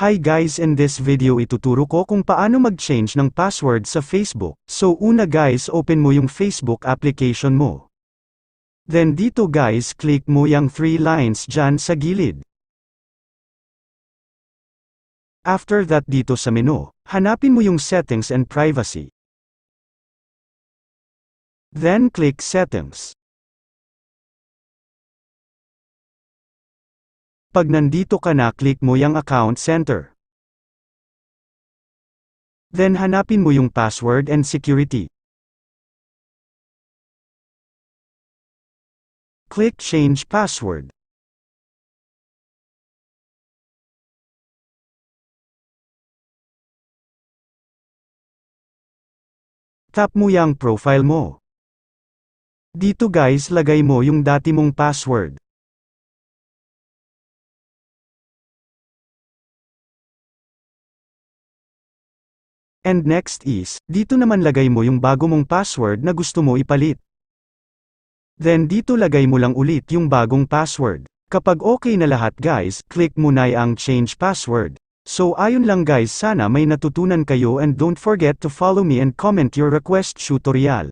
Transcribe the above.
Hi guys, in this video ituturo ko kung paano mag-change ng password sa Facebook. So una guys, open mo yung Facebook application mo. Then dito guys, click mo yung 3 lines dyan sa gilid. After that dito sa menu, hanapin mo yung settings and privacy. Then click settings. Pag nandito ka na, click mo yung account center. Then hanapin mo yung password and security. Click change password. Tap mo yung profile mo. Dito guys, lagay mo yung dati mong password. And next is, dito naman lagay mo yung bago mong password na gusto mo ipalit. Then dito lagay mo lang ulit yung bagong password. Kapag okay na lahat guys, click mo na ang change password. So ayun lang guys, sana may natutunan kayo and don't forget to follow me and comment your request tutorial.